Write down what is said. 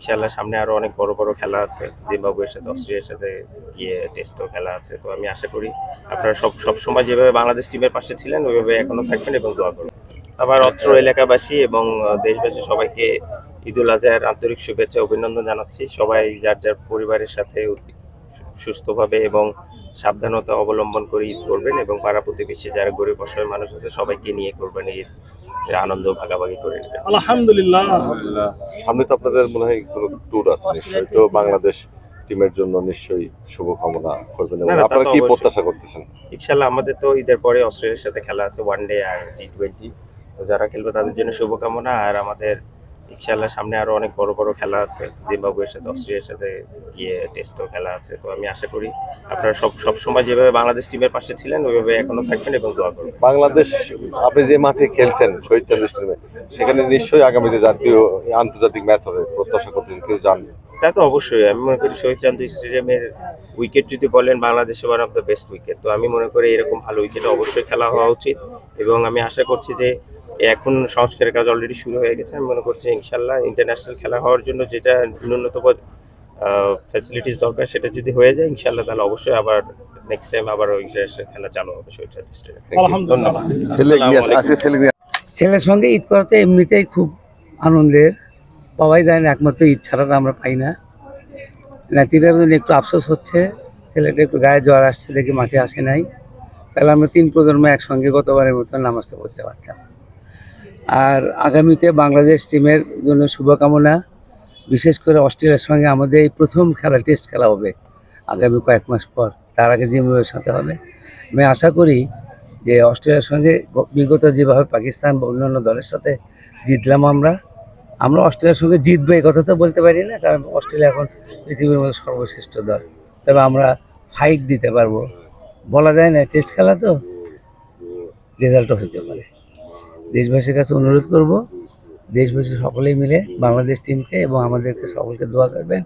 ইনশাআল্লাহ সামনে আরো অনেক বড় বড় খেলা আছে, জিম্বাবুয়ের সাথে অস্ট্রেলিয়ার সাথে গিয়ে টেস্টও খেলা আছে। তো আমি আশা করি আপনারা সব সময় যেভাবে বাংলাদেশ টিমের পাশে ছিলেন ওইভাবে এখনো থাকবেন এবং দোয়া করবেন। আবার অত্র এলাকাবাসী এবং দেশবাসী সবাইকে ঈদুল আজহার আন্তরিক শুভেচ্ছা অভিনন্দন জানাচ্ছি। সবাই যার যার পরিবারের সাথে সুস্থভাবে এবং সাবধানতা অবলম্বন করে ঈদ করবেন এবং পাড়া প্রতিবেশী যারা গরিব অসহায় মানুষ আছে সবাইকে নিয়ে করবেন ঈদ, আনন্দ ভাগাভাগি করে নেবেন। আলহামদুলিল্লাহ। সামনে তো আপনাদের মনে হয় কোনো ট্যুর আছে নিশ্চয়ই, তো বাংলাদেশ টিমের জন্য নিশ্চয়ই শুভকামনা করবেন এবং না, তা তো আপনারা কি অবশ্যই। প্রত্যাশা করতেছেন? ইনশাল্লাহ আমাদের তো ঈদের পরে অস্ট্রেলিয়ার সাথে খেলা আছে ওয়ানডে আর T20। তো যারা খেলবে তাদের জন্য শুভকামনা। আর আমাদের ইনশাল্লাহ সামনে আরো অনেক বড় বড় খেলা আছে, জিম্বাবুয়ের সাথে অস্ট্রেলিয়ার সাথে গিয়ে টেস্টও খেলা আছে। তো আমি আশা করি আপনারা সব সময় যেভাবে বাংলাদেশ টিমের পাশে ছিলেন ওইভাবে এখনো থাকবেন এবং দোয়া করবেন। বাংলাদেশ, আপনি যে মাঠে খেলছেন শহীদ চাঁদ স্টেডিয়ামে, সেখানে নিশ্চয়ই আগামীতে জাতীয় আন্তর্জাতিক ম্যাচ হবে, প্রত্যাশা করতেছেন, কেউ জান? তা তো অবশ্যই। আমি মনে করি শহীদ চান্দু স্টেডিয়ামের উইকেট যদি বলেন বাংলাদেশে one of the best wicket. তো আমি মনে করি এরকম ভালো উইকেটে অবশ্যই খেলা হওয়া উচিত এবং আমি আশা করছি যে এখন সংস্কারের কাজ অলরেডি শুরু হয়ে গেছে। আমি মনে করছি ইনশাল্লাহ ইন্টারন্যাশনাল খেলা হওয়ার জন্য যেটা ন্যূনতম ফ্যাসিলিটিস দরকার সেটা যদি হয়ে যায় ইনশাল্লাহ তাহলে অবশ্যই আবার নেক্সট টাইম আবার ওই খেলা চালু হবে শহীদ চান্দু স্টেডিয়ামে। আলহামদুলিল্লাহ। ছেলের সঙ্গে ঈদ করতে এমনিতেই খুব আনন্দের, পাওয়াই যায় না, একমাত্র ঈদ ছাড়া তো আমরা পাই না। নাতিটার জন্য একটু আফসোস হচ্ছে, ছেলেটা একটু গায়ে জ্বর আসছে দেখে মাঠে আসে নাই, তাহলে আমরা 3 প্রজন্ম একসঙ্গে গতবারের মতো নামাজটা পড়তে পারতাম। আর আগামীতে বাংলাদেশ টিমের জন্য শুভকামনা। বিশেষ করে অস্ট্রেলিয়ার সঙ্গে আমাদের এই প্রথম খেলা, টেস্ট খেলা হবে আগামী কয়েক মাস পর, তার আগে জিম্বাবুয়ের সাথে হবে। আমি আশা করি যে অস্ট্রেলিয়ার সঙ্গে বিগত যেভাবে পাকিস্তান বা অন্যান্য দলের সাথে জিতলাম আমরা অস্ট্রেলিয়ার সঙ্গে জিতবো এই কথা তো বলতে পারি না, কারণ অস্ট্রেলিয়া এখন পৃথিবীর মধ্যে সর্বশ্রেষ্ঠ দল। তবে আমরা ফাইট দিতে পারবো, বলা যায় না, টেস্ট খেলা তো রেজাল্টও হতে পারে। দেশবাসীর কাছে অনুরোধ করব, দেশবাসী সকলেই মিলে বাংলাদেশ টিমকে এবং আমাদেরকে সকলকে দোয়া করবেন।